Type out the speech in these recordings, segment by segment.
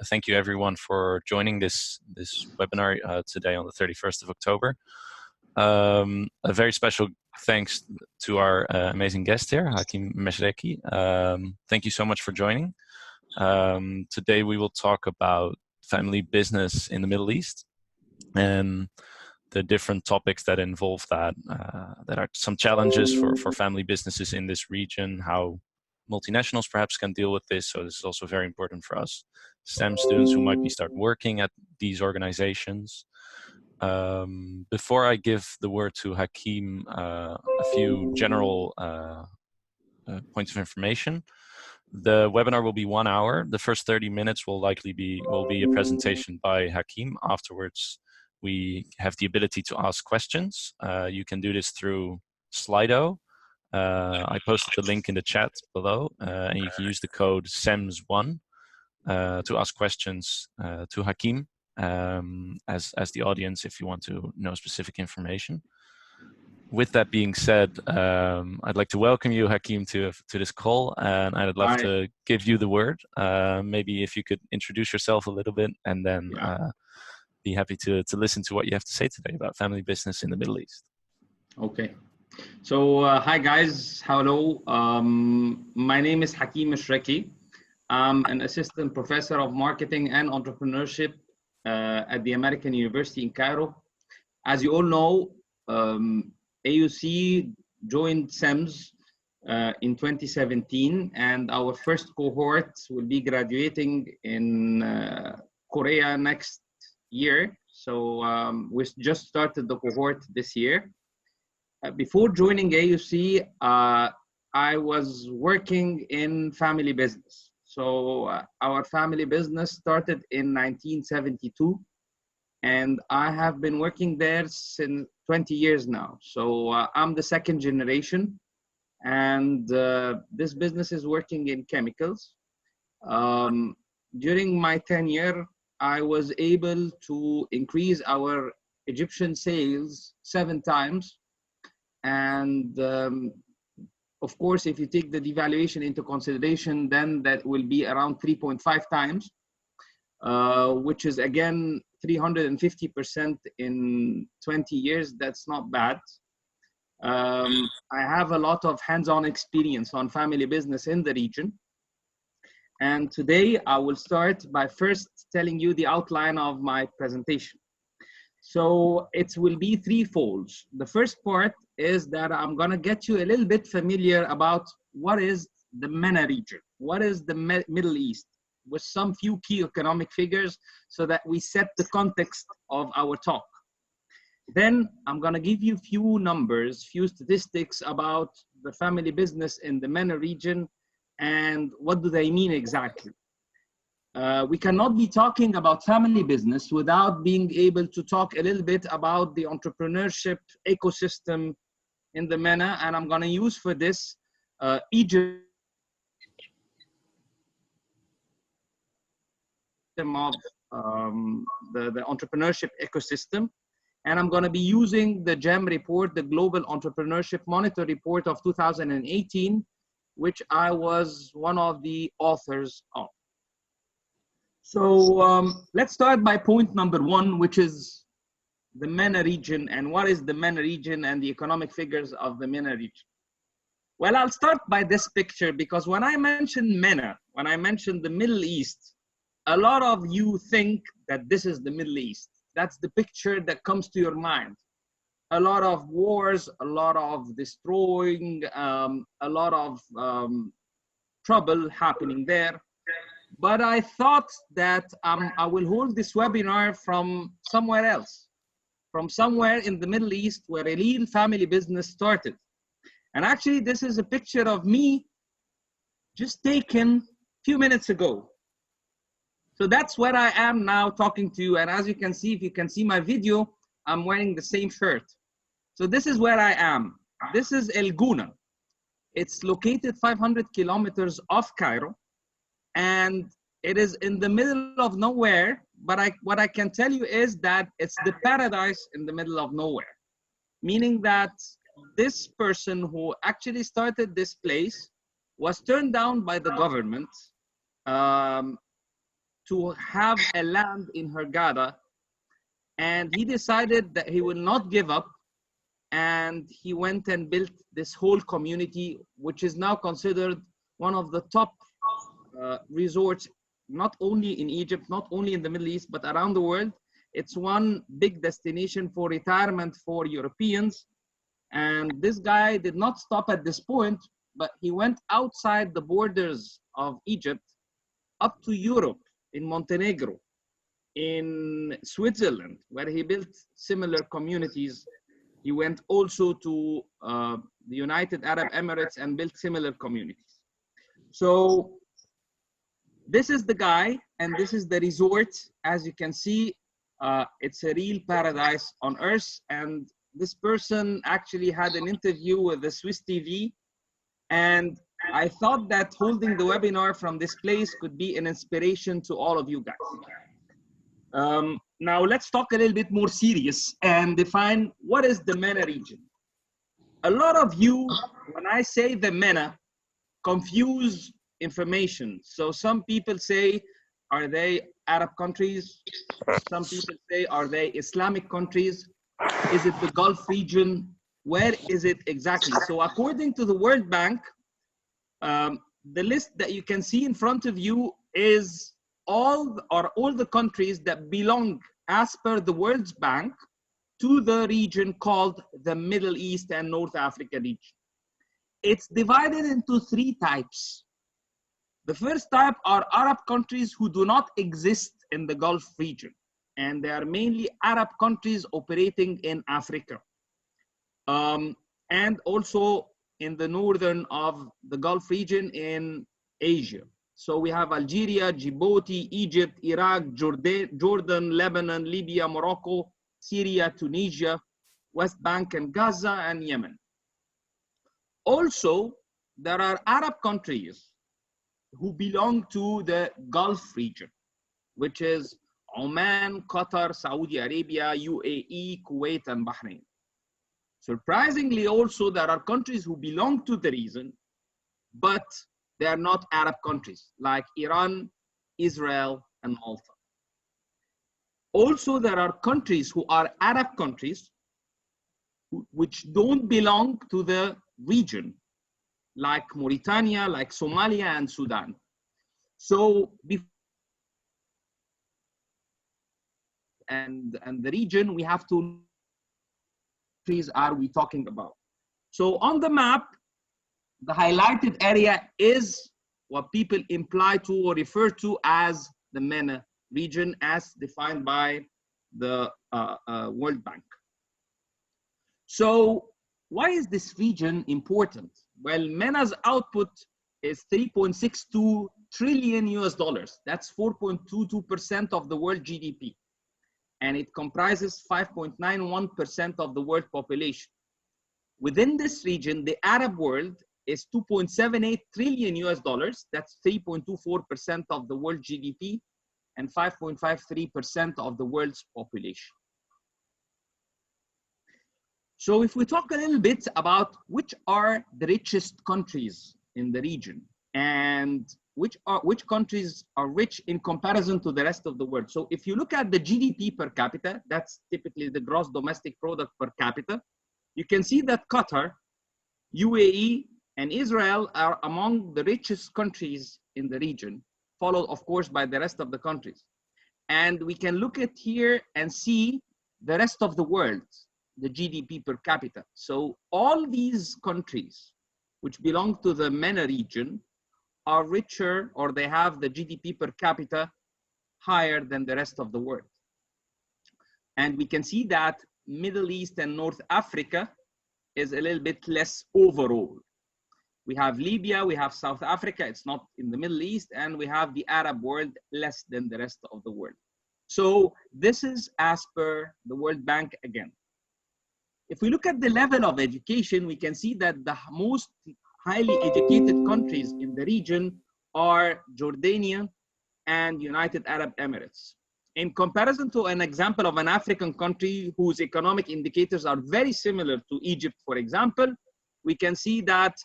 thank you everyone for joining this webinar today on the 31st of October. A very special thanks to our amazing guest here, Hakim Meshreki. Thank you so much for joining. Today we will talk about family business in the Middle East and the different topics that involve that. That are some challenges for family businesses in this region, how multinationals perhaps can deal with this. So this is also very important for us STEM students who might be start working at these organizations. Before I give the word to Hakim, a few general points of information. The webinar will be 1 hour. The first 30 minutes will likely be a presentation by Hakim. Afterwards, we have the ability to ask questions. You can do this through Slido. I posted the link in the chat below, and you can use the code CEMS1 to ask questions to Hakim as the audience if you want to know specific information. With that being said, I'd like to welcome you, Hakim, to this call, and I'd love to give you the word. Maybe if you could introduce yourself a little bit, and then be happy to listen to what you have to say today about family business in the Middle East. Okay. So, hi guys, hello. My name is Hakim Meshreki. I'm an assistant professor of marketing and entrepreneurship at the American University in Cairo. As you all know, AUC joined CEMS in 2017, and our first cohort will be graduating in Korea next year. So we just started the cohort this year. Before joining AUC, I was working in family business. So our family business started in 1972, and I have been working there since 20 years now. So I'm the second generation, and this business is working in chemicals. During my tenure, I was able to increase our Egyptian sales 7 times. And of course, if you take the devaluation into consideration, then that will be around 3.5 times, which is again 350% in 20 years. That's not bad. I have a lot of hands-on experience on family business in the region. And today I will start by first telling you the outline of my presentation. So it will be threefold. The first part is that I'm going to get you a little bit familiar about what is the Mena region, what is the Middle East, with some few key economic figures so that we set the context of our talk. Then I'm going to give you few numbers, few statistics about the family business in the Mena region and what do they mean exactly. We cannot be talking about family business without being able to talk a little bit about the entrepreneurship ecosystem in the Mena, and I'm going to use for this Egypt of the entrepreneurship ecosystem, and I'm going to be using the GEM report, the Global Entrepreneurship Monitor report of 2018, which I was one of the authors of. So let's start by point number 1, which is the Mena region, and what is the Mena region and the economic figures of the Mena region. Well, I'll start by this picture, because when I mention Mena, when I mention the Middle East, a lot of you think that this is the Middle East. That's the picture that comes to your mind. A lot of wars, a lot of destroying, a lot of trouble happening there. But I thought that I will hold this webinar from somewhere else, from somewhere in the Middle East where a real family business started. And actually, this is a picture of me just taken a few minutes ago. So that's where I am now talking to you. And as you can see, if you can see my video, I'm wearing the same shirt. So this is where I am. This is El Gouna. It's located 500 kilometers off Cairo. And it is in the middle of nowhere, but what I can tell you is that it's the paradise in the middle of nowhere. Meaning that this person who actually started this place was turned down by the government to have a land in Hurghada, and he decided that he will not give up, and he went and built this whole community, which is now considered one of the top resorts, not only in Egypt, not only in the Middle East, but around the world. It's one big destination for retirement for Europeans. And this guy did not stop at this point, but he went outside the borders of Egypt up to Europe, in Montenegro, in Switzerland, where he built similar communities. He went also to the United Arab Emirates and built similar communities. So this is the guy, and this is the resort. As you can see, it's a real paradise on earth. And this person actually had an interview with the Swiss TV, and I thought that holding the webinar from this place could be an inspiration to all of you guys. Now let's talk a little bit more serious and define what is the MENA region. A lot of you, when I say the MENA, confuse information. So some people say, are they Arab countries? Some people say, are they Islamic countries? Is it the Gulf region? Where is it exactly? So according to the World Bank, the list that you can see in front of you is all the countries that belong, as per the World Bank, to the region called the Middle East and North Africa region. It's divided into three types. The first type are Arab countries who do not exist in the Gulf region, and they are mainly Arab countries operating in Africa, and also in the northern of the Gulf region in Asia. So we have Algeria, Djibouti, Egypt, Iraq, Jordan, Lebanon, Libya, Morocco, Syria, Tunisia, West Bank and Gaza, and Yemen. Also, there are Arab countries who belong to the Gulf region, which is Oman, Qatar, Saudi Arabia, UAE, Kuwait, and Bahrain. Surprisingly, also, there are countries who belong to the region, but they are not Arab countries, like Iran, Israel, and Malta. Also, there are countries who are Arab countries which don't belong to the region, like Mauritania, like Somalia, and Sudan. So, and the region, we have to countries are we talking about. So on the map, the highlighted area is what people imply to or refer to as the MENA region, as defined by the World Bank. So why is this region important? Well, MENA's output is 3.62 trillion US dollars. That's 4.22% of the world GDP. And it comprises 5.91% of the world population. Within this region, the Arab world is 2.78 trillion US dollars. That's 3.24% of the world GDP and 5.53% of the world's population. So if we talk a little bit about which are the richest countries in the region and which countries are rich in comparison to the rest of the world. So if you look at the GDP per capita, that's typically the gross domestic product per capita, you can see that Qatar, UAE, and Israel are among the richest countries in the region, followed of course by the rest of the countries. And we can look at here and see the rest of the world, the GDP per capita. So all these countries which belong to the MENA region are richer, or they have the GDP per capita higher than the rest of the world. And we can see that Middle East and North Africa is a little bit less overall. We have Libya, we have South Africa, it's not in the Middle East, and we have the Arab world less than the rest of the world. So this is as per the World Bank again. If we look at the level of education, we can see that the most highly educated countries in the region are Jordania and United Arab Emirates. In comparison to an example of an African country whose economic indicators are very similar to Egypt, for example, we can see that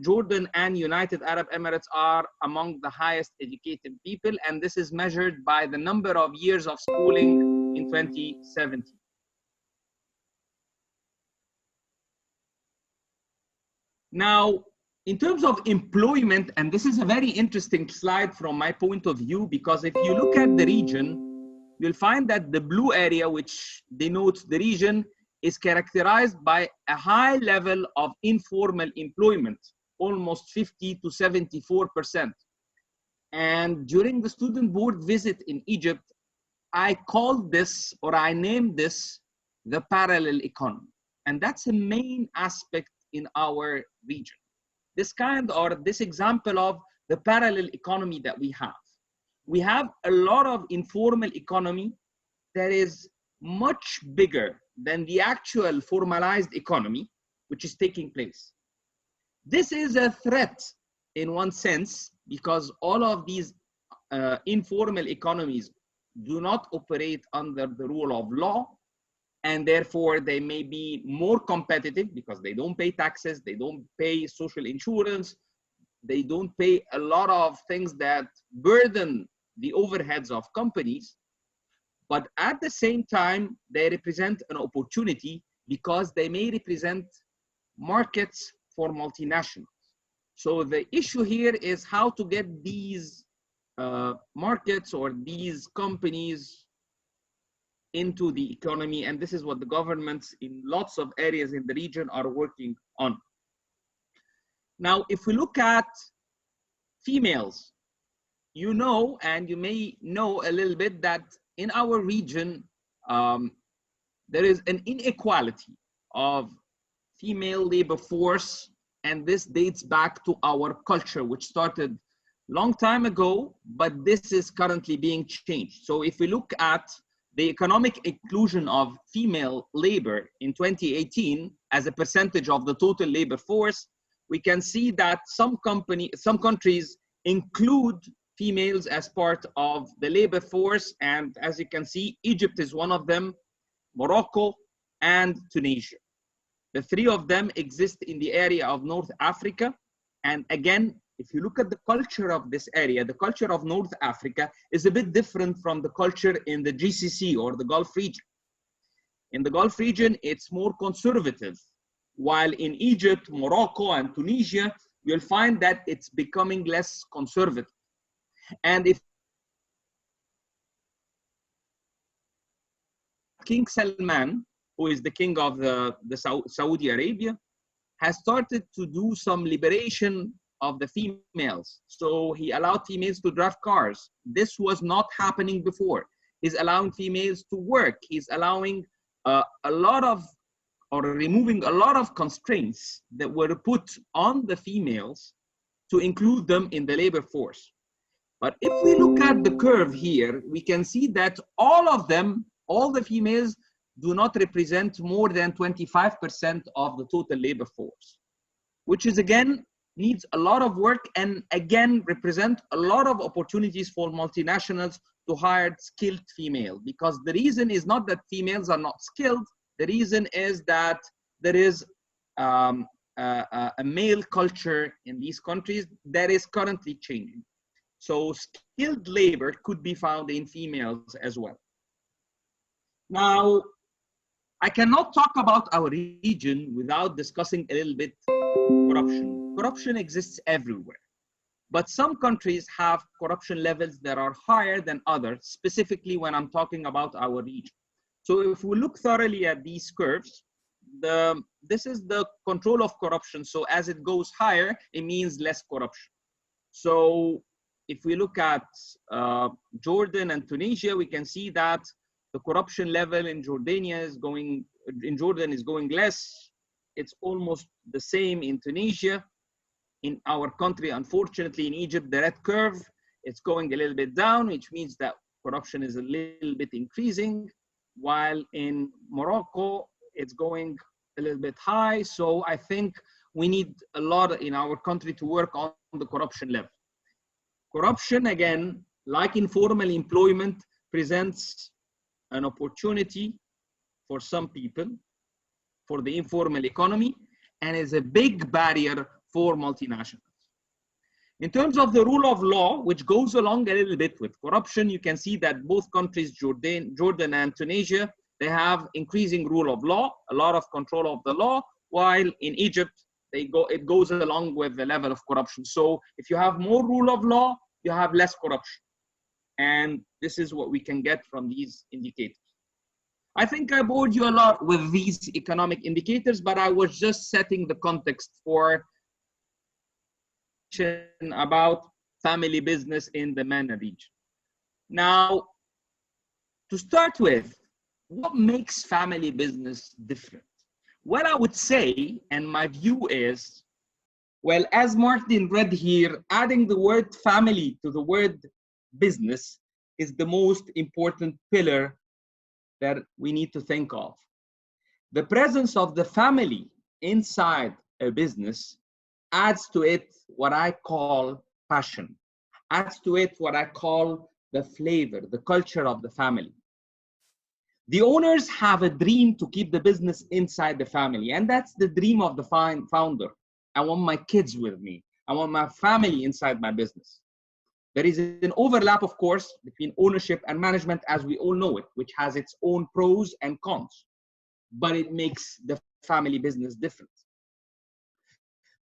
Jordan and United Arab Emirates are among the highest educated people, and this is measured by the number of years of schooling in 2017. Now, in terms of employment, and this is a very interesting slide from my point of view, because if you look at the region, you'll find that the blue area, which denotes the region, is characterized by a high level of informal employment, almost 50 to 74%. And during the student board visit in Egypt, I called this, or I named this, the parallel economy. And that's a main aspect in our region. This example of the parallel economy that we have. We have a lot of informal economy that is much bigger than the actual formalized economy, which is taking place. This is a threat in one sense, because all of these informal economies do not operate under the rule of law, and therefore they may be more competitive because they don't pay taxes, they don't pay social insurance, they don't pay a lot of things that burden the overheads of companies. But at the same time, they represent an opportunity because they may represent markets for multinationals. So the issue here is how to get these markets or these companies into the economy, and this is what the governments in lots of areas in the region are working on. Now, if we look at females, you know, and you may know a little bit that in our region, there is an inequality of female labor force, and this dates back to our culture, which started long time ago, but this is currently being changed. So if we look at the economic inclusion of female labor in 2018 as a percentage of the total labor force, we can see that some countries include females as part of the labor force. And as you can see, Egypt is one of them, Morocco, and Tunisia. The three of them exist in the area of North Africa. And again, if you look at the culture of this area, the culture of North Africa is a bit different from the culture in the GCC or the Gulf region. In the Gulf region, it's more conservative, while in Egypt, Morocco, and Tunisia, you'll find that it's becoming less conservative. And if King Salman, who is the king of the Saudi Arabia, has started to do some liberation of the females. So he allowed females to drive cars. This was not happening before. He's allowing females to work. He's allowing removing a lot of constraints that were put on the females to include them in the labor force. But if we look at the curve here, we can see that all of them, all the females, do not represent more than 25% of the total labor force, which is again needs a lot of work, and again represent a lot of opportunities for multinationals to hire skilled female, because the reason is not that females are not skilled. The reason is that there is a male culture in these countries that is currently changing. So skilled labor could be found in females as well. Now, I cannot talk about our region without discussing a little bit corruption. Corruption exists everywhere, but some countries have corruption levels that are higher than others, specifically when I'm talking about our region. So if we look thoroughly at these curves, this is the control of corruption. So as it goes higher, it means less corruption. So if we look at Jordan and Tunisia, we can see that the corruption level in Jordan is going less. It's almost the same in Tunisia. In our country, unfortunately, in Egypt, the red curve, it's going a little bit down, which means that corruption is a little bit increasing, while in Morocco, it's going a little bit high. So I think we need a lot in our country to work on the corruption level. Corruption, again, like informal employment, presents an opportunity for some people, for the informal economy, and is a big barrier for multinationals. In terms of the rule of law, which goes along a little bit with corruption, you can see that both countries, Jordan and Tunisia, they have increasing rule of law, a lot of control of the law, while in Egypt, it goes along with the level of corruption. So if you have more rule of law, you have less corruption. And this is what we can get from these indicators. I think I bored you a lot with these economic indicators, but I was just setting the context for about family business in the MENA region. Now, to start with, what makes family business different? What I would say, and my view is, well, as Martin read here, adding the word family to the word business is the most important pillar that we need to think of. The presence of the family inside a business adds to it what I call passion, adds to it what I call the flavor, the culture of the family. The owners have a dream to keep the business inside the family, and that's the dream of the founder. I want my kids with me. I want my family inside my business. There is an overlap, of course, between ownership and management, as we all know it, which has its own pros and cons, but it makes the family business different.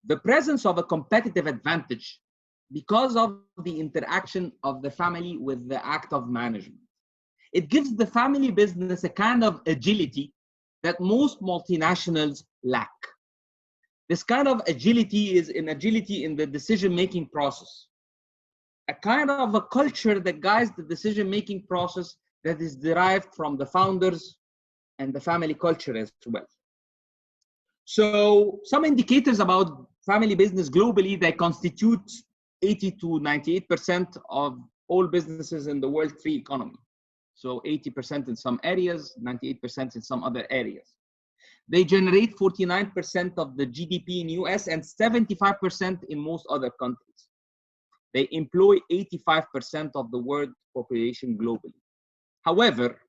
The presence of a competitive advantage because of the interaction of the family with the act of management. It gives the family business a kind of agility that most multinationals lack. This kind of agility is an agility in the decision-making process. A kind of a culture that guides the decision-making process that is derived from the founders and the family culture as well. So some indicators about family business globally, they constitute 80 to 98% of all businesses in the world free economy. So 80% in some areas, 98% in some other areas. They generate 49% of the GDP in US and 75% in most other countries. They employ 85% of the world population globally. However,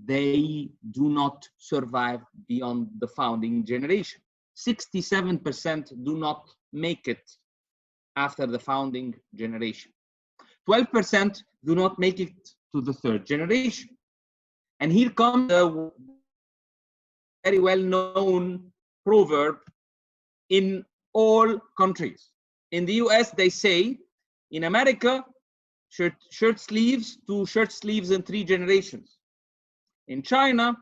they do not survive beyond the founding generation. 67% do not make it after the founding generation. 12% do not make it to the third generation. And here comes a very well-known proverb in all countries. In the US, they say, in America, shirt sleeves to shirt sleeves in 3 generations. In China,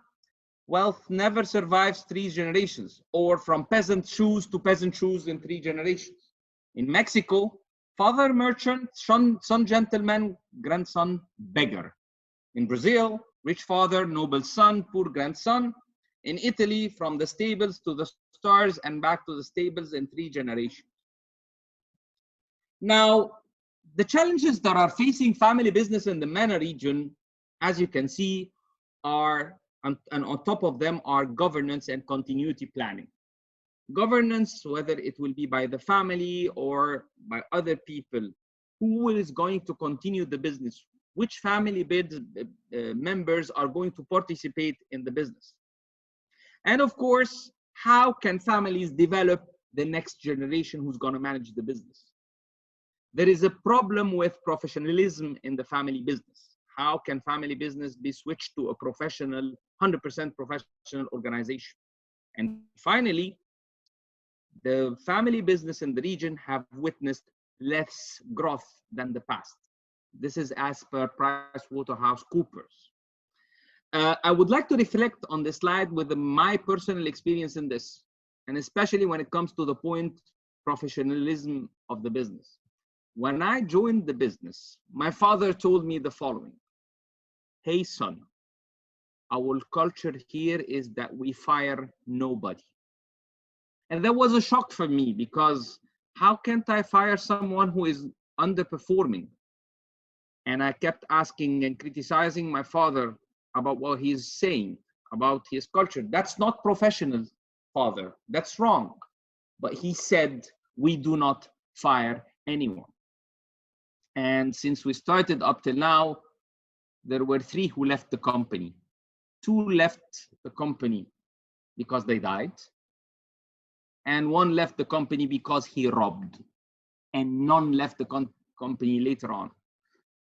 wealth never survives 3 generations, or from peasant shoes to peasant shoes in 3 generations. In Mexico, father merchant, son gentleman, grandson beggar. In Brazil, rich father, noble son, poor grandson. In Italy, from the stables to the stars and back to the stables in 3 generations. Now, the challenges that are facing family business in the MENA region, as you can see, are, and on top of them are governance and continuity planning. Governance, whether it will be by the family or by other people, who is going to continue the business? Which family members are going to participate in the business? And of course, how can families develop the next generation who's going to manage the business? There is a problem with professionalism in the family business. How can family business be switched to a professional, 100% professional organization? And finally, the family business in the region have witnessed less growth than the past. This is as per PricewaterhouseCoopers. I would like to reflect on this slide with my personal experience in this, and especially when it comes to the point professionalism of the business. When I joined the business, my father told me the following: hey son, our culture here is that we fire nobody. And that was a shock for me, because how can't I fire someone who is underperforming? And I kept asking and criticizing my father about what he's saying about his culture. That's not professional, father. That's wrong. But he said, we do not fire anyone. And since we started up till now, there were 3 who left the company. 2 left the company because they died. and one left the company because he robbed, and none left the company later on.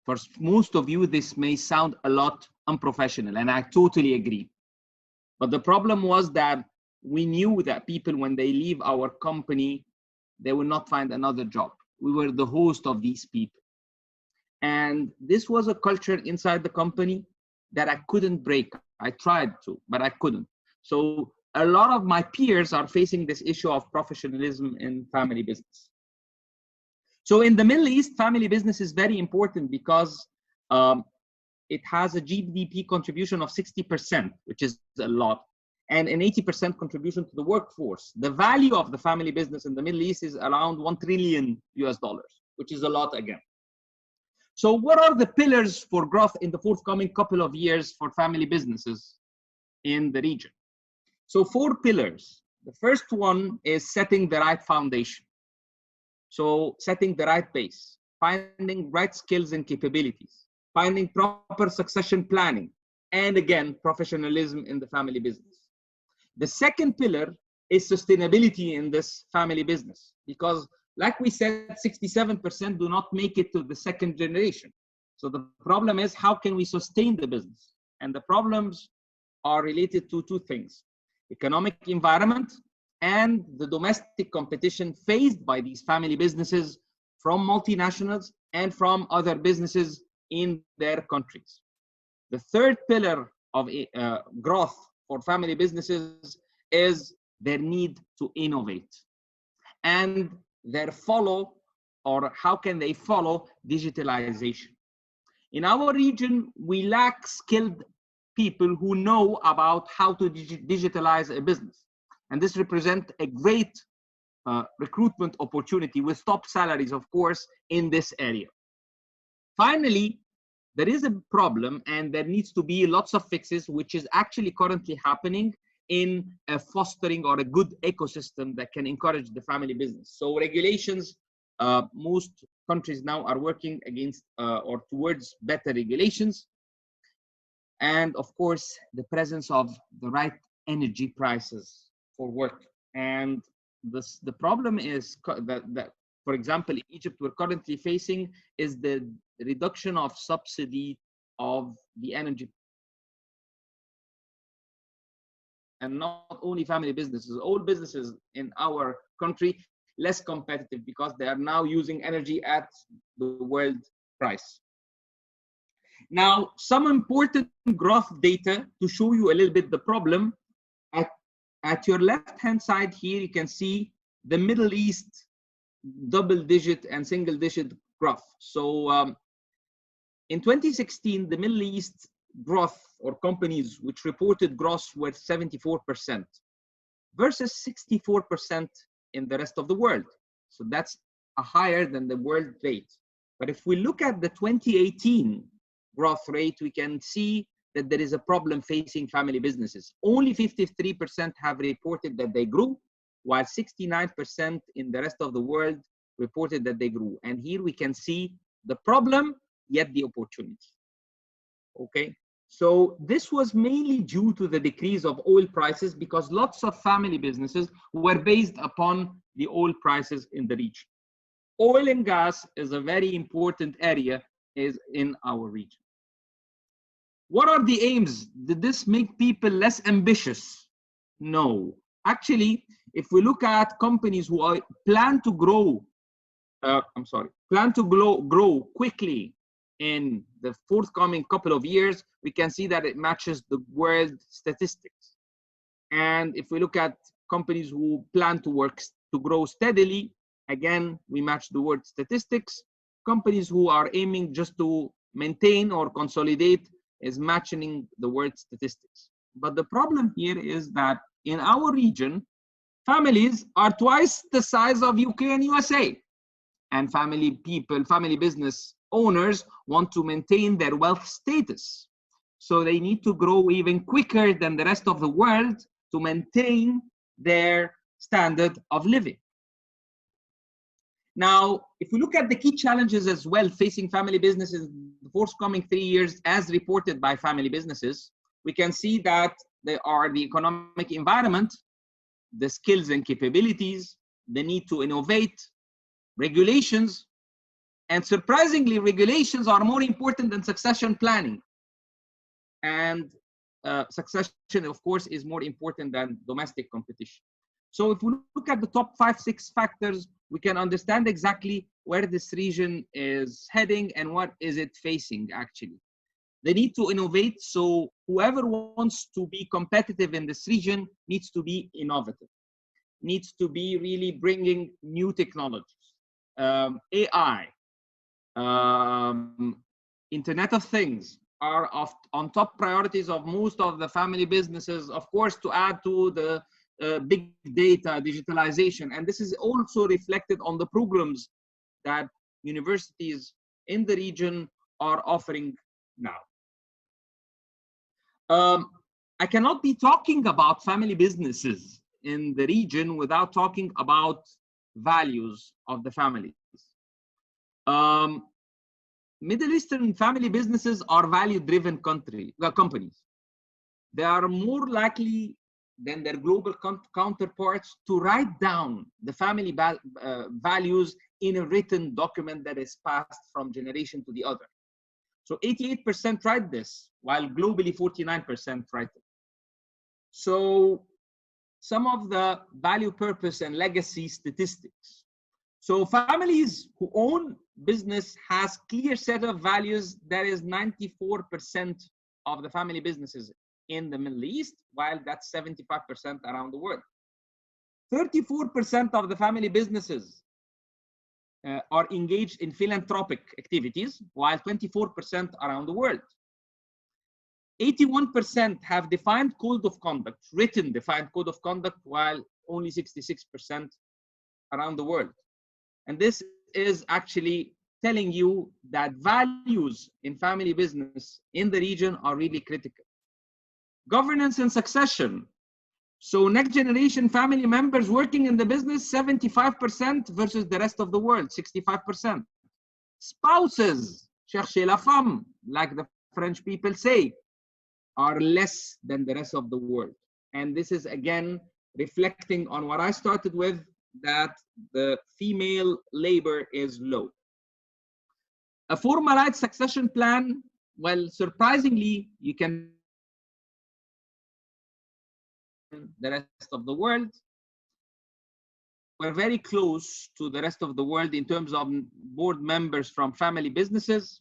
For most of you, this may sound a lot unprofessional, and I totally agree. But the problem was that we knew that people, when they leave our company, they will not find another job. We were the host of these people. And this was a culture inside the company that I couldn't break. I tried to, but I couldn't. So a lot of my peers are facing this issue of professionalism in family business. So in the Middle East, family business is very important because it has a GDP contribution of 60%, which is a lot, and an 80% contribution to the workforce. The value of the family business in the Middle East is around $1 trillion, which is a lot again. So what are the pillars for growth in the forthcoming couple of years for family businesses in the region? So 4 pillars. The first one is setting the right foundation. So setting the right base, finding right skills and capabilities, finding proper succession planning, and again, professionalism in the family business. The second pillar is sustainability in this family business, because like we said, 67% do not make it to the second generation. So the problem is, how can we sustain the business? And the problems are related to 2 things: economic environment and the domestic competition faced by these family businesses from multinationals and from other businesses in their countries. The third pillar of growth for family businesses is their need to innovate and their follow, or how can they follow, digitalization. In our region, we lack skilled people who know about how to digitalize a business. And this represents a great recruitment opportunity with top salaries, of course, in this area. Finally, there is a problem, and there needs to be lots of fixes, which is actually currently happening in a fostering or a good ecosystem that can encourage the family business. So regulations, most countries now are working against or towards better regulations. And of course, the presence of the right energy prices for work. And the problem is that, for example, in Egypt, we're currently facing is the reduction of subsidy of the energy. And not only family businesses, all businesses in our country less competitive because they are now using energy at the world price. Now, some important growth data to show you a little bit the problem. At your left-hand side here, you can see the Middle East double-digit and single-digit growth. So in 2016, the Middle East growth, or companies which reported growth, were 74% versus 64% in the rest of the world. So that's higher than the world rate. But if we look at the 2018 growth rate, we can see that there is a problem facing family businesses. Only 53% have reported that they grew, while 69% in the rest of the world reported that they grew. And here we can see the problem, yet the opportunity. Okay, so this was mainly due to the decrease of oil prices, because lots of family businesses were based upon the oil prices in the region. Oil and gas is a very important area in our region. What are the aims? Did this make people less ambitious? No. Actually, if we look at companies who plan to grow, grow quickly in the forthcoming couple of years, we can see that it matches the world statistics. And if we look at companies who plan to grow steadily, again, we match the world statistics. Companies who are aiming just to maintain or consolidate is matching the world statistics. But the problem here is that in our region, families are twice the size of UK and USA. And family business owners want to maintain their wealth status. So they need to grow even quicker than the rest of the world to maintain their standard of living. Now, if we look at the key challenges as well facing family businesses in the forthcoming 3 years, as reported by family businesses, we can see that they are the economic environment, the skills and capabilities, the need to innovate, regulations, and surprisingly, regulations are more important than succession planning. And succession, of course, is more important than domestic competition. So if we look at the top 5-6 factors, we can understand exactly where this region is heading and what is it facing actually. They need to innovate, so whoever wants to be competitive in this region needs to be innovative, needs to be really bringing new technologies, AI, Internet of Things are on top priorities of most of the family businesses, of course, to add to the big data, digitalization. And this is also reflected on the programs that universities in the region are offering now. I cannot be talking about family businesses in the region without talking about values of the families. Middle Eastern family businesses are value-driven companies. They are more likely than their global counterparts to write down the family values in a written document that is passed from generation to the other. So 88% tried this, while globally 49% tried it. So some of the value, purpose, and legacy statistics. So families who own business has clear set of values. That is 94% of the family businesses in the Middle East, while that's 75% around the world. 34% of the family businesses are engaged in philanthropic activities, while 24% around the world. 81% have defined code of conduct, written defined code of conduct, while only 66% around the world. And this is actually telling you that values in family business in the region are really critical. Governance and succession. So next generation family members working in the business, 75% versus the rest of the world, 65%. Spouses, cherchez la femme, like the French people say, are less than the rest of the world. And this is again reflecting on what I started with, that the female labor is low. A formalized succession plan, well, surprisingly, you can the rest of the world. We're very close to the rest of the world in terms of board members from family businesses,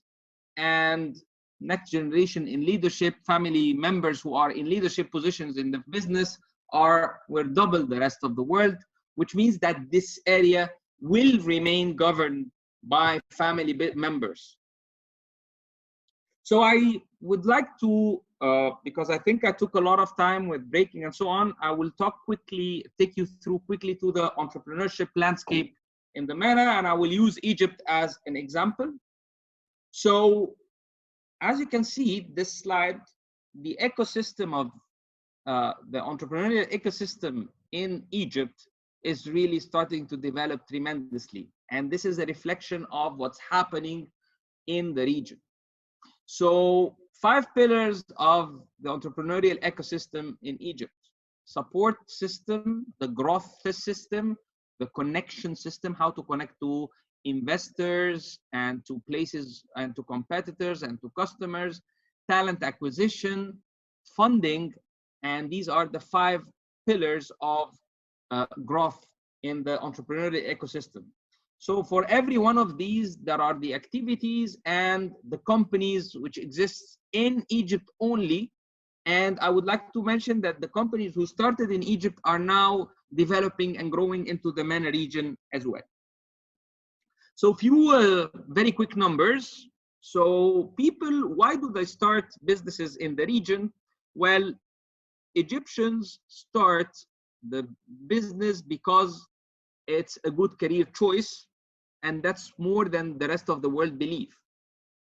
and next generation in leadership, family members who are in leadership positions in the business we're double the rest of the world, which means that this area will remain governed by family members. So I would like to, because I think I took a lot of time with breaking and so on, I will take you through quickly to the entrepreneurship landscape in the Mena, and I will use Egypt as an example. So as you can see, this slide, the ecosystem of the entrepreneurial ecosystem in Egypt is really starting to develop tremendously. And this is a reflection of what's happening in the region. So 5 pillars of the entrepreneurial ecosystem in Egypt: support system, the growth system, the connection system, how to connect to investors and to places and to competitors and to customers, talent acquisition, funding, and these are the 5 pillars of growth in the entrepreneurial ecosystem. So for every one of these, there are the activities and the companies which exist in Egypt only. And I would like to mention that the companies who started in Egypt are now developing and growing into the MENA region as well. So few very quick numbers. So people, why do they start businesses in the region? Well, Egyptians start the business because it's a good career choice, and that's more than the rest of the world believe.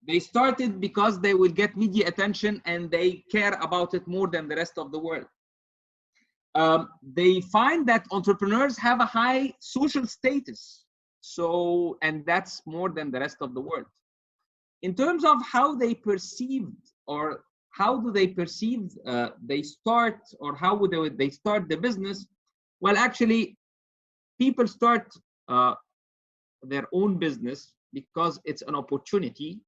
They started because they will get media attention and they care about it more than the rest of the world. They find that entrepreneurs have a high social status, and that's more than the rest of the world. In terms of how they perceived, or how do they perceive they start, or how would they start the business? Well, actually, people start their own business because it's an opportunity,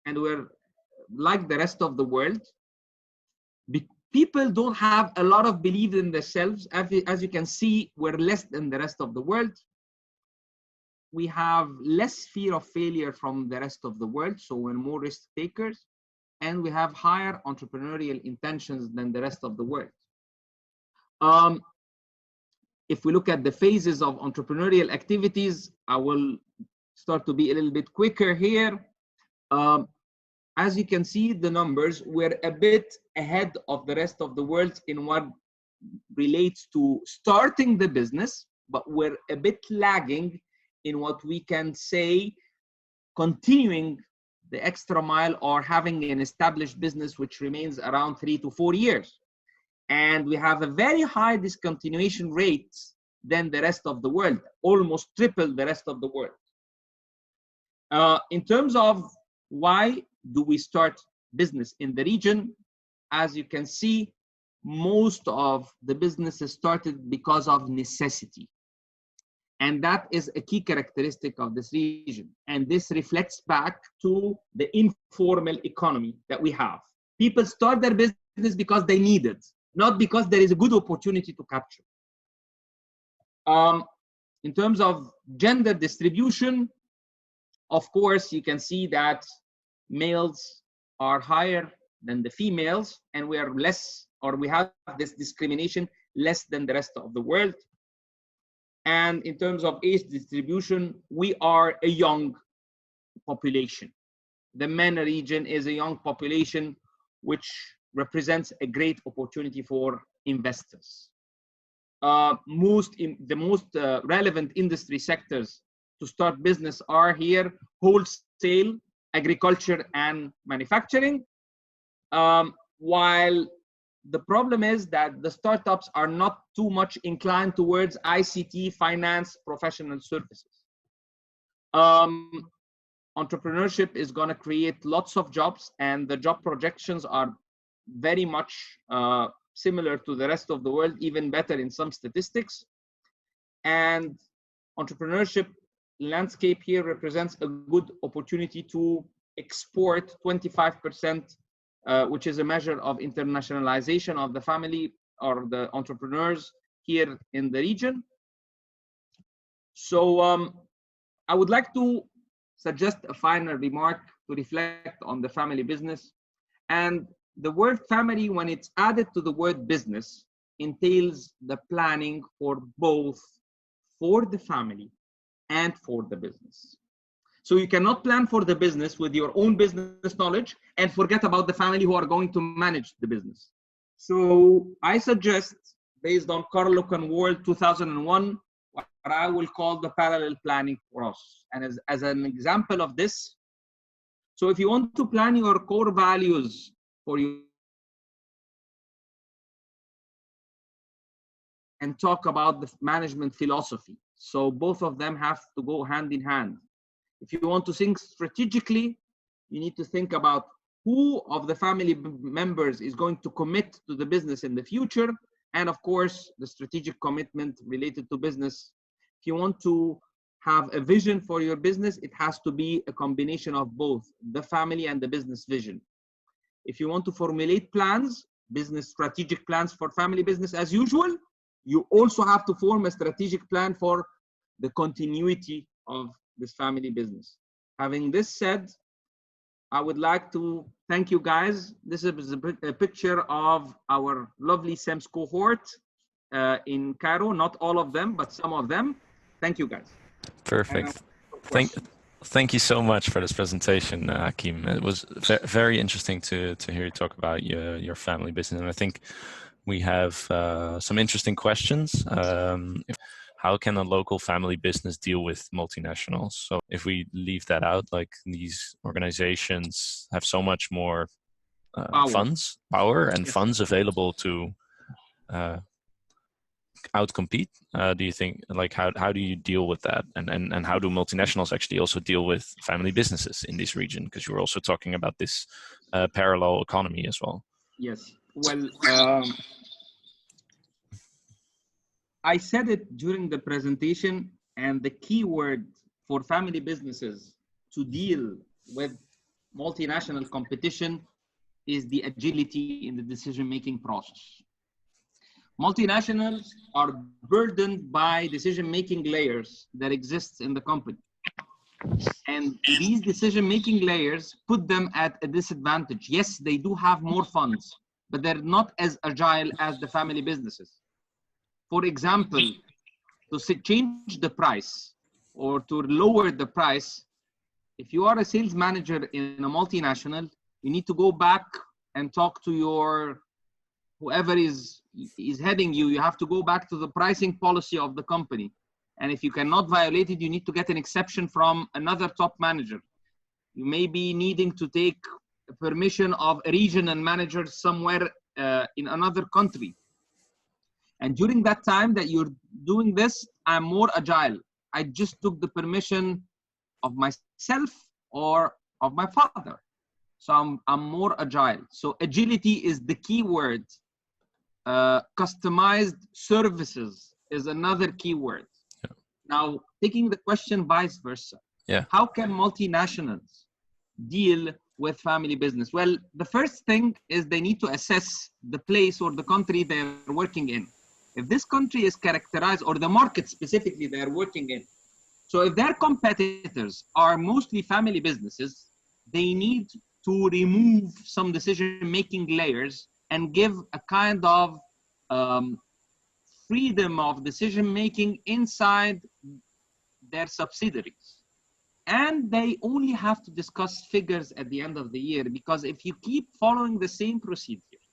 and we're like the rest of the world. People don't have a lot of belief in themselves. As you can see, we're less than the rest of the world. We have less fear of failure from the rest of the world, so we're more risk takers, and we have higher entrepreneurial intentions than the rest of the world. If we look at the phases of entrepreneurial activities, I will start to be a little bit quicker here. As you can see, the numbers, we're a bit ahead of the rest of the world in what relates to starting the business, but we're a bit lagging in what we can say continuing the extra mile or having an established business which remains around 3 to 4 years. And we have a very high discontinuation rate than the rest of the world, almost triple the rest of the world. In terms of why do we start business in the region, as you can see, most of the businesses started because of necessity. And that is a key characteristic of this region. And this reflects back to the informal economy that we have. People start their business because they need it, not because there is a good opportunity to capture. In terms of gender distribution, of course, you can see that males are higher than the females, and we are less, or we have this discrimination less than the rest of the world. And in terms of age distribution, we are a young population. The Mena region is a young population, which represents a great opportunity for investors. The most relevant industry sectors to start business are here: wholesale, agriculture, and manufacturing. While the problem is that the startups are not too much inclined towards ICT, finance, professional services. Entrepreneurship is going to create lots of jobs, and the job projections are very much similar to the rest of the world, even better in some statistics. And entrepreneurship landscape here represents a good opportunity to export 25%, which is a measure of internationalization of the family or the entrepreneurs here in the region. So I would like to suggest a final remark to reflect on the family business. And the word family, when it's added to the word business, entails the planning for both, for the family and for the business. So you cannot plan for the business with your own business knowledge and forget about the family who are going to manage the business. So I suggest, based on Carl World 2001, what I will call the parallel planning process. And as an example of this, so if you want to plan your core values for you and talk about the management philosophy, so both of them have to go hand in hand. If you want to think strategically, you need to think about who of the family members is going to commit to the business in the future, and of course, the strategic commitment related to business. If you want to have a vision for your business, it has to be a combination of both the family and the business vision. If you want to formulate plans, business strategic plans for family business as usual, you also have to form a strategic plan for the continuity of this family business. Having this said, I would like to thank you guys. This is a picture of our lovely CEMS cohort in Cairo. Not all of them, but some of them. Thank you guys. Perfect. Thank you so much for this presentation, Hakim. It was very interesting to hear you talk about your family business. And I think we have some interesting questions. How can a local family business deal with multinationals? So if we leave that out, like these organizations have so much more power and funds available to outcompete. Do you think, like, how do you deal with that? And how do multinationals actually also deal with family businesses in this region? Because you were also talking about this parallel economy as well. Yes. Well, I said it during the presentation, and the key word for family businesses to deal with multinational competition is the agility in the decision-making process. Multinationals are burdened by decision-making layers that exist in the company. And these decision-making layers put them at a disadvantage. Yes, they do have more funds, but they're not as agile as the family businesses. For example, to change the price or to lower the price, if you are a sales manager in a multinational, you need to go back and talk to your whoever is heading you. You have to go back to the pricing policy of the company. And if you cannot violate it, you need to get an exception from another top manager. You may be needing to take permission of a regional manager somewhere in another country. And during that time that you're doing this, I'm more agile. I just took the permission of myself or of my father. So I'm more agile. So agility is the key word. Customized services is another key word. Yeah. Now, taking the question vice versa. Yeah. How can multinationals deal with family business? Well, the first thing is they need to assess the place or the country they're working in. If this country is characterized, or the market specifically they're working in. So if their competitors are mostly family businesses, they need to remove some decision-making layers and give a kind of freedom of decision-making inside their subsidiaries. And they only have to discuss figures at the end of the year, because if you keep following the same procedure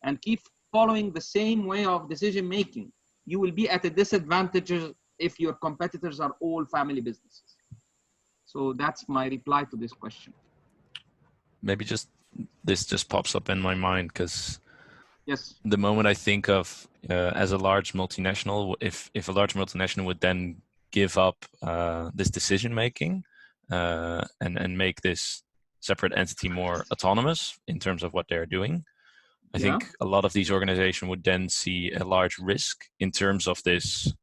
and keep following the same way of decision-making, you will be at a disadvantage if your competitors are all family businesses. So that's my reply to this question. Maybe this just pops up in my mind because yes, the moment I think of as a large multinational, if a large multinational would then give up this decision making and make this separate entity more autonomous in terms of what they're doing, I think a lot of these organizations would then see a large risk in terms of this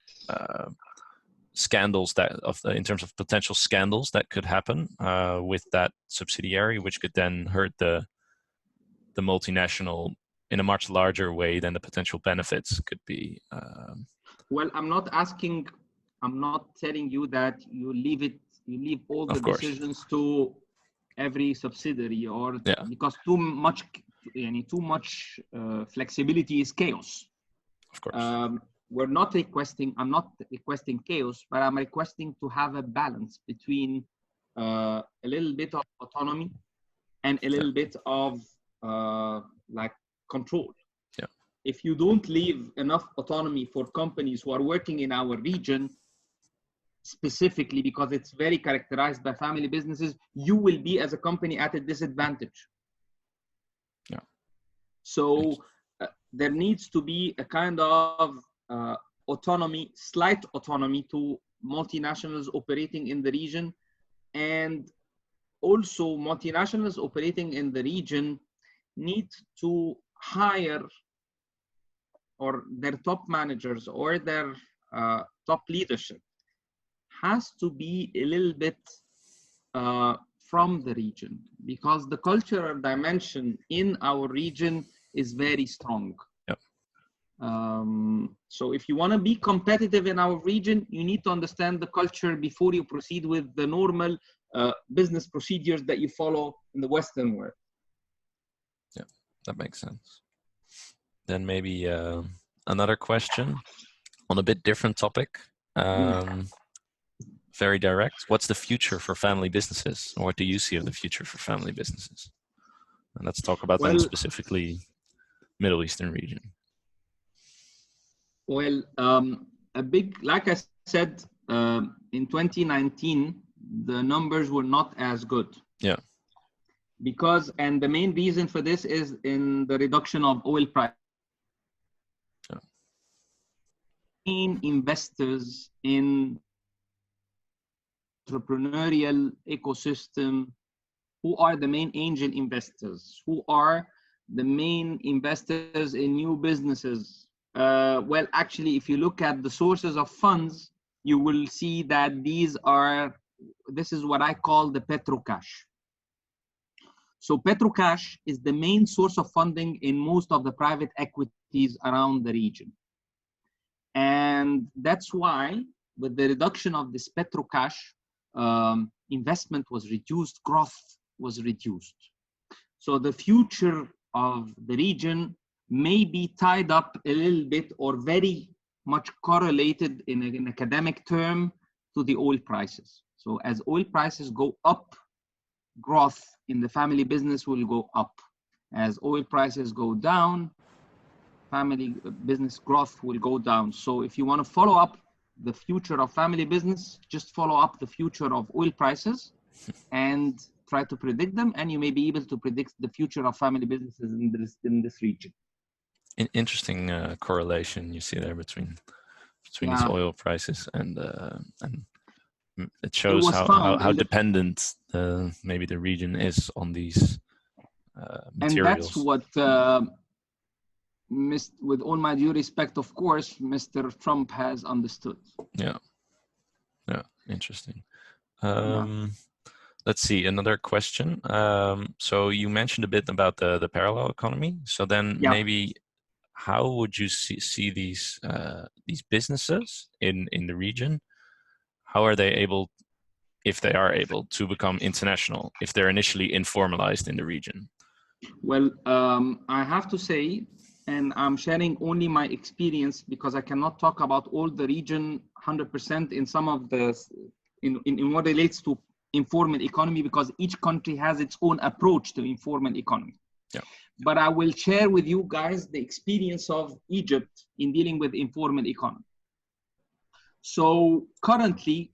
scandals in terms of potential scandals that could happen with that subsidiary, which could then hurt the multinational in a much larger way than the potential benefits could be. Well, I'm not telling you that you leave all the decisions to every subsidiary, or because too much flexibility is chaos. Of course. I'm not requesting chaos, but I'm requesting to have a balance between a little bit of autonomy and a little bit of control. Yeah. If you don't leave enough autonomy for companies who are working in our region, specifically because it's very characterized by family businesses, you will be as a company at a disadvantage. Yeah. So there needs to be a kind of autonomy, slight autonomy to multinationals operating in the region. And also multinationals operating in the region need to hire, or their top managers or their top leadership has to be a little bit from the region, because the cultural dimension in our region is very strong. Yep. So if you want to be competitive in our region, you need to understand the culture before you proceed with the normal business procedures that you follow in the Western world. Yeah, that makes sense. Then maybe another question on a bit different topic. Very direct. What's the future for family businesses? Or what do you see of the future for family businesses? And let's talk about then specifically Middle Eastern region. Well, like I said, in 2019, the numbers were not as good. Yeah. And the main reason for this is in the reduction of oil price. Yeah. Main investors in entrepreneurial ecosystem, who are the main angel investors, who are the main investors in new businesses, Well, actually, if you look at the sources of funds, you will see that this is what I call the petrocash. So petrocash is the main source of funding in most of the private equities around the region. And that's why with the reduction of this petrocash, investment was reduced, growth was reduced. So the future of the region may be tied up a little bit or very much correlated in an academic term to the oil prices. So as oil prices go up, growth in the family business will go up. As oil prices go down, family business growth will go down. So if you want to follow up the future of family business, just follow up the future of oil prices and try to predict them, and you may be able to predict the future of family businesses in this region. Interesting correlation you see there between these oil prices and it shows how dependent maybe the region is on these materials. And that's what, with all my due respect, of course, Mr. Trump has understood. Yeah, interesting. Let's see, another question. So you mentioned a bit about the parallel economy. So then maybe how would you see these businesses in the region? How are they able, if they are able, to become international if they're initially informalized in the region? Well, I have to say, and I'm sharing only my experience because I cannot talk about all the region 100% in some of the, in what relates to informal economy, because each country has its own approach to informal economy. Yeah. But I will share with you guys the experience of Egypt in dealing with informal economy. So currently,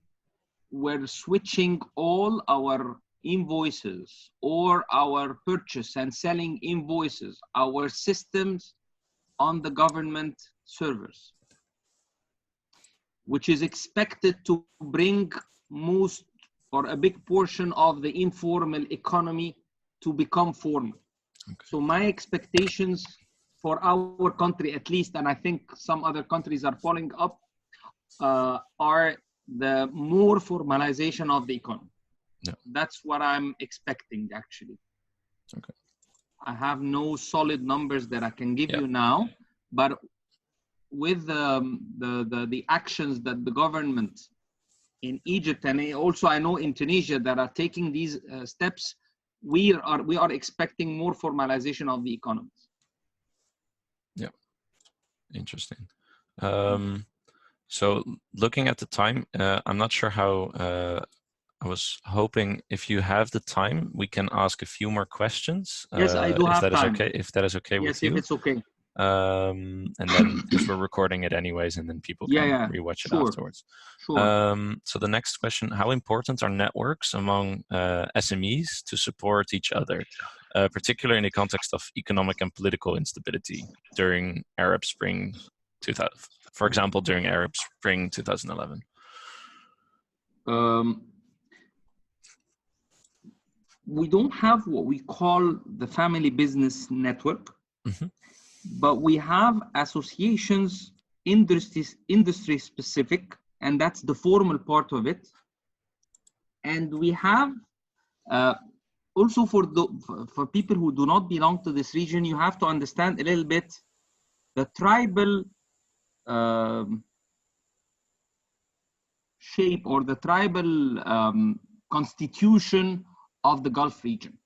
we're switching all our invoices or our purchase and selling invoices, our systems on the government servers, which is expected to bring most or a big portion of the informal economy to become formal. Okay. So my expectations for our country, at least, and I think some other countries are following up, are the more formalization of the economy. Yeah. That's what I'm expecting, actually. Okay. I have no solid numbers that I can give you now, but with the actions that the government in Egypt and also I know in Tunisia that are taking these steps, we are expecting more formalization of the economies. Yeah, interesting. So looking at the time, I'm not sure how. I was hoping if you have the time, we can ask a few more questions. Yes, I do have time. If that is okay with you. Yes, if it's okay. And then because we're recording it anyways, and then people can rewatch it afterwards. Sure. So the next question: how important are networks among SMEs to support each other, particularly in the context of economic and political instability during Arab Spring 2000? For example, during Arab Spring 2011. We don't have what we call the family business network, but we have associations, industry specific, and that's the formal part of it. And we have also for people who do not belong to this region, you have to understand a little bit the tribal shape or the tribal constitution of the Gulf region.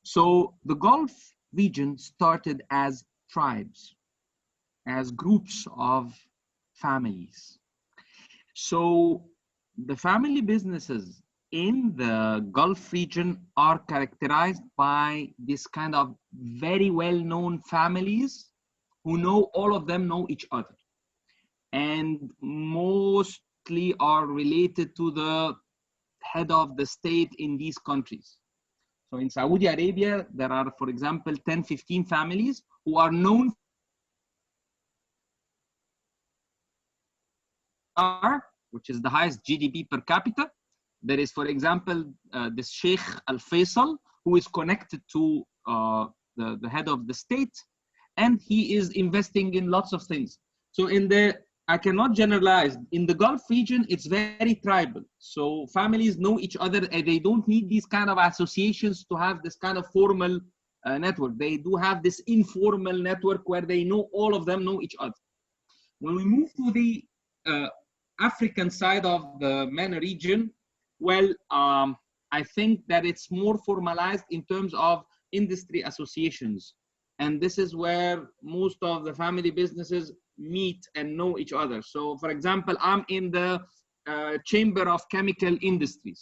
So the Gulf region started as tribes, as groups of families. So the family businesses in the Gulf region are characterized by this kind of very well-known families who all of them know each other, and mostly are related to the head of the state in these countries. So in Saudi Arabia, there are, for example, 10, 15 families who are known, which is the highest GDP per capita. There is, for example, this Sheikh Al Faisal, who is connected to the head of the state. and he is investing in lots of things. So I cannot generalize. In the Gulf region, it's very tribal. So families know each other, and they don't need these kind of associations to have this kind of formal network. They do have this informal network where they know, all of them know each other. When we move to the African side of the MENA region, well, I think that it's more formalized in terms of industry associations. And this is where most of the family businesses meet and know each other. So for example, I'm in the Chamber of Chemical Industries.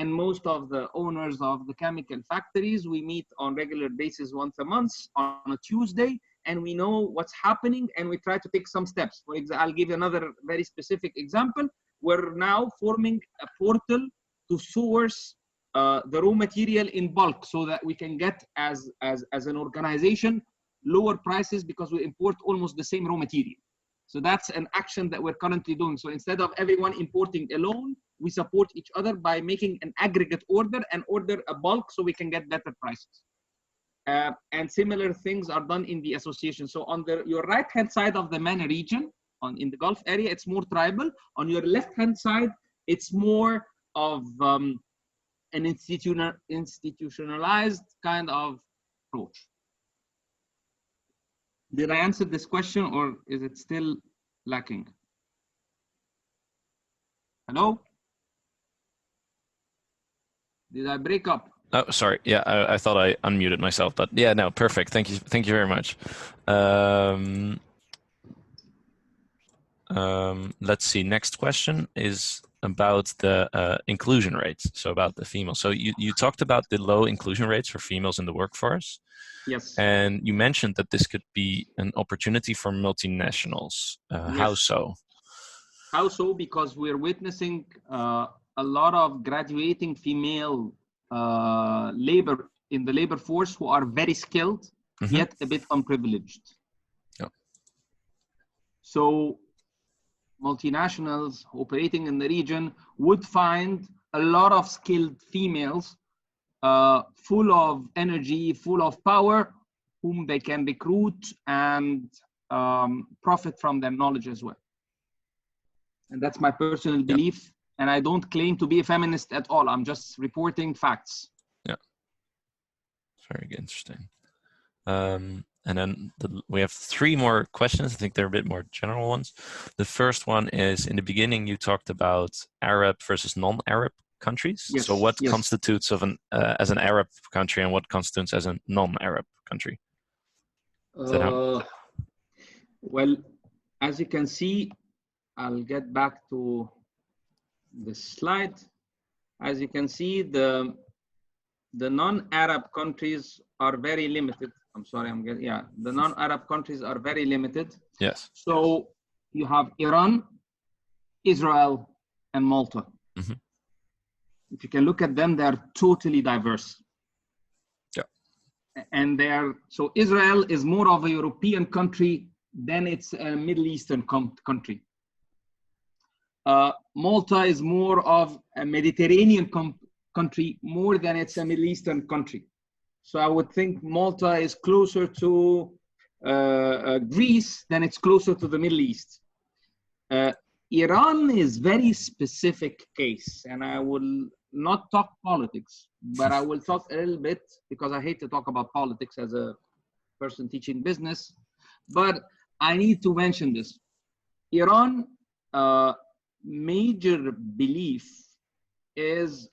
And most of the owners of the chemical factories, we meet on regular basis once a month on a Tuesday, and we know what's happening and we try to take some steps. For example, I'll give you another very specific example. We're now forming a portal to source the raw material in bulk so that we can get, as an organization, lower prices because we import almost the same raw material. So that's an action that we're currently doing. So instead of everyone importing alone, we support each other by making an aggregate order and order a bulk so we can get better prices. And similar things are done in the association. So on your right-hand side of the MENA region, in the Gulf area, it's more tribal. On your left-hand side, it's more of an institutionalized kind of approach. Did I answer this question, or is it still lacking? Hello? Did I break up? Oh, sorry. Yeah, I thought I unmuted myself, but yeah, no, perfect. Thank you. Thank you very much. Let's see. Next question is about the inclusion rates. So about the females. So you talked about the low inclusion rates for females in the workforce. Yes. And you mentioned that this could be an opportunity for multinationals. Yes. How so? How so? Because we're witnessing a lot of graduating female labor in the labor force who are very skilled, yet a bit unprivileged. Yeah. So multinationals operating in the region would find a lot of skilled females full of energy, full of power, whom they can recruit and profit from their knowledge as well. And that's my personal belief. And I don't claim to be a feminist at all. I'm just reporting facts. Yeah. Very interesting. And then we have 3 more questions. I think they're a bit more general ones. The first one is, in the beginning, you talked about Arab versus non-Arab countries. Yes, so what yes. constitutes as an Arab country, and what constitutes as a non-Arab country? Well, as you can see, I'll get back to this slide. As you can see, the non-Arab countries are very limited. I'm sorry, the non-Arab countries are very limited. Yes. So you have Iran, Israel, and Malta. Mm-hmm. If you can look at them, they're totally diverse. Yeah. And so Israel is more of a European country than it's a Middle Eastern country. Malta is more of a Mediterranean country more than it's a Middle Eastern country. So I would think Malta is closer to Greece than it's closer to the Middle East. Iran is very specific case, and I will not talk politics, but I will talk a little bit because I hate to talk about politics as a person teaching business, but I need to mention this. Iran, major belief is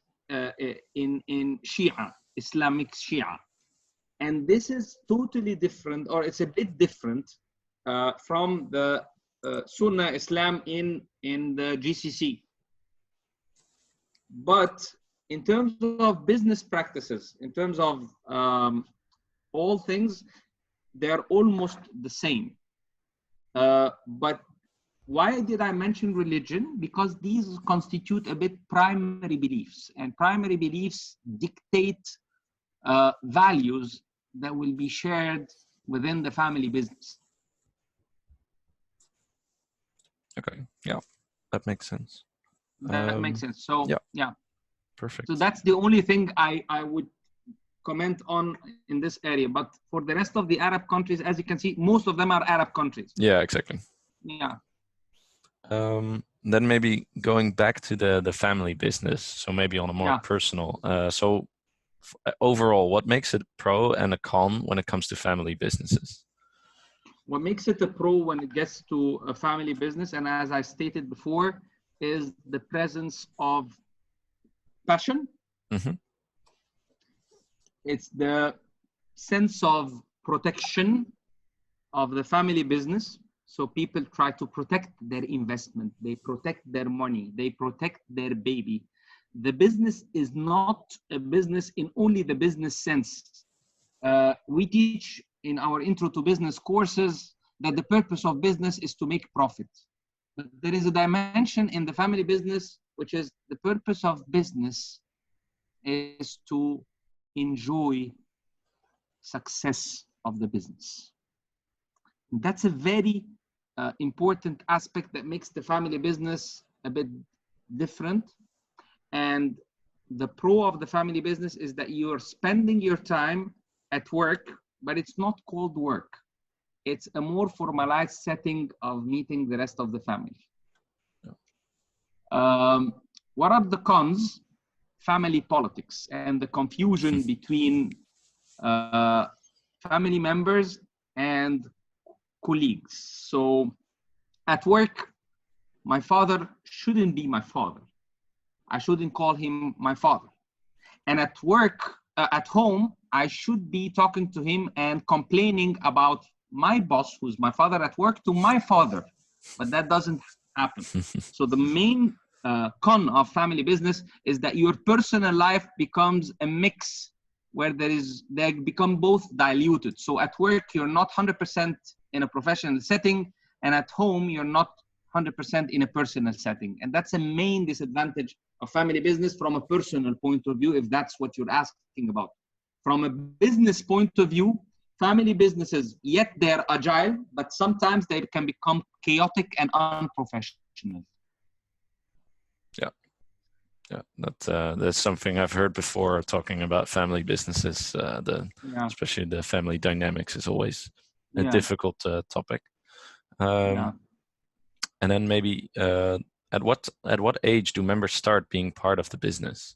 in Shia, Islamic Shia. And this is totally different, or it's a bit different from the Sunnah Islam in the GCC. But in terms of business practices, in terms of all things, they're almost the same. But why did I mention religion? Because these constitute a bit primary beliefs, and primary beliefs dictate values that will be shared within the family business. Okay, yeah, that makes sense. That makes sense. So, yeah. Perfect. So that's the only thing I would comment on in this area. But for the rest of the Arab countries, as you can see, most of them are Arab countries. Yeah, exactly. Yeah. Then maybe going back to the family business, so maybe on a more personal. So overall, what makes it pro and a con when it comes to family businesses? What makes it a pro when it gets to a family business, and as I stated before, is the presence of passion. Mm-hmm. It's the sense of protection of the family business. So people try to protect their investment, they protect their money, they protect their baby. The business is not a business in only the business sense. We teach in our intro to business courses that the purpose of business is to make profit. But there is a dimension in the family business, which is the purpose of business is to enjoy success of the business. That's a very important aspect that makes the family business a bit different. And the pro of the family business is that you're spending your time at work, but it's not called work. It's a more formalized setting of meeting the rest of the family. What are the cons? Family politics and the confusion between family members and colleagues. So at work, my father shouldn't be my father. I shouldn't call him my father. And at work, at home, I should be talking to him and complaining about my boss, who's my father at work, to my father. But that doesn't happen. So the main con of family business is that your personal life becomes a mix where they become both diluted. So at work, you're not 100% in a professional setting, and at home, you're not 100% in a personal setting. And that's a main disadvantage of family business from a personal point of view, if that's what you're asking about. From a business point of view, family businesses, yet they're agile, but sometimes they can become chaotic and unprofessional. Yeah, that's something I've heard before talking about family businesses. Especially the family dynamics is always a difficult topic. And then maybe at what age do members start being part of the business?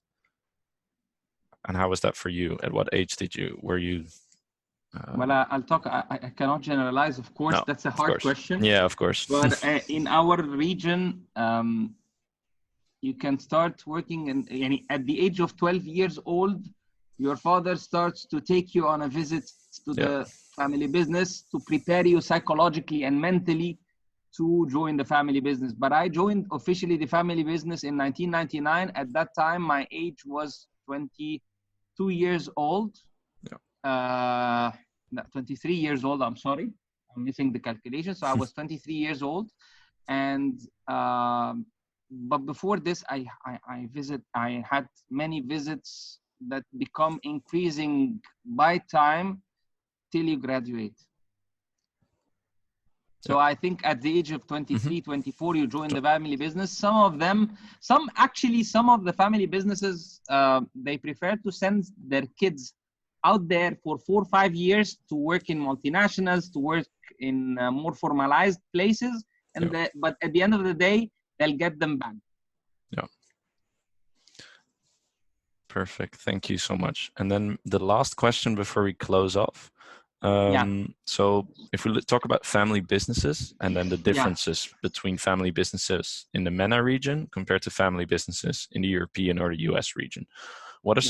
And how was that for you? At what age were you? Well, I'll talk. I cannot generalize, of course. No, that's a hard question. Yeah, of course. But in our region, you can start working at the age of 12 years old. Your father starts to take you on a visit to the family business to prepare you psychologically and mentally to join the family business. But I joined officially the family business in 1999. At that time, my age was 22 years old. 23 years old, I'm sorry. I'm missing the calculation. So I was 23 years old. And but before this, I had many visits that become increasing by time till you graduate. So I think at the age of 23, 24, you join the family business. Some of the family businesses, they prefer to send their kids out there for 4 or 5 years to work in multinationals, to work in more formalized places. But at the end of the day, they'll get them back. Yeah. Perfect. Thank you so much. And then the last question before we close off. So if we talk about family businesses and then the differences between family businesses in the MENA region compared to family businesses in the European or the US region, what are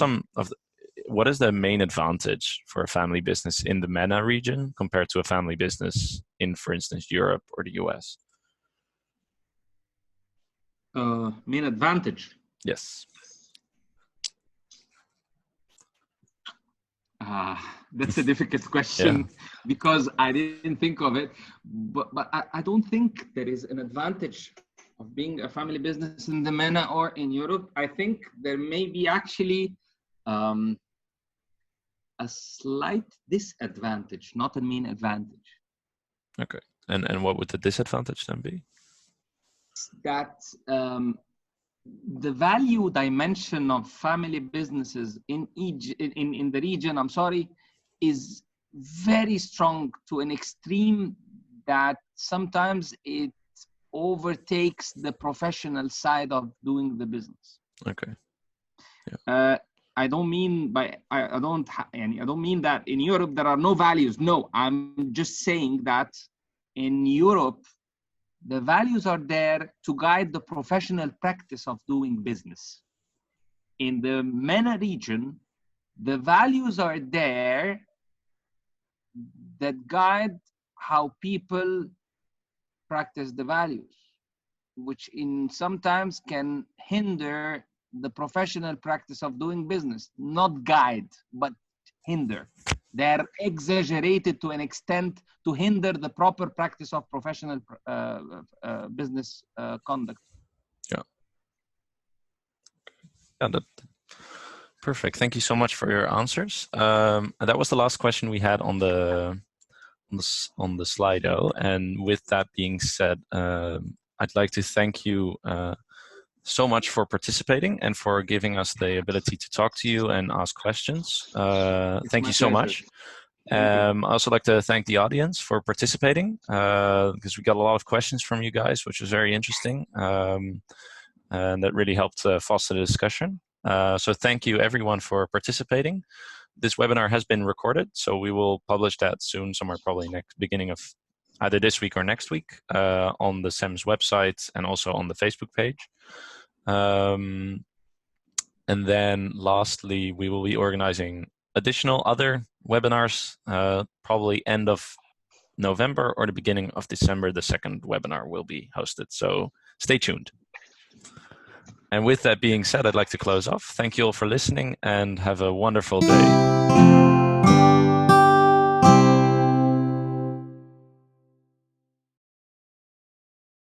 what is the main advantage for a family business in the MENA region compared to a family business in, for instance, Europe or the US? Main advantage? Yes. That's a difficult question because I didn't think of it. But I don't think there is an advantage of being a family business in the MENA or in Europe. I think there may be actually a slight disadvantage, not a main advantage. Okay. And what would the disadvantage then be? That the value dimension of family businesses in the region, is very strong to an extreme that sometimes it overtakes the professional side of doing the business. Okay. I don't mean I don't mean that in Europe there are no values. No, I'm just saying that in Europe the values are there to guide the professional practice of doing business. In the MENA region, the values are there that guide how people practice the values, which in sometimes can hinder the professional practice of doing business, not guide, but hinder. They're exaggerated to an extent to hinder the proper practice of professional business conduct. Yeah. Perfect. Thank you so much for your answers. That was the last question we had on the Slido. And with that being said, I'd like to thank you so much for participating and for giving us the ability to talk to you and ask questions. Thank you so much. I also like to thank the audience for participating because we got a lot of questions from you guys, which was very interesting. And that really helped foster the discussion. So thank you everyone for participating. This webinar has been recorded, so we will publish that soon, somewhere probably beginning of either this week or next week on the CEMS website and also on the Facebook page. And then lastly, we will be organizing additional other webinars, probably end of November or the beginning of December. The second webinar will be hosted, so stay tuned. And with that being said, I'd like to close off. Thank you all for listening and have a wonderful day.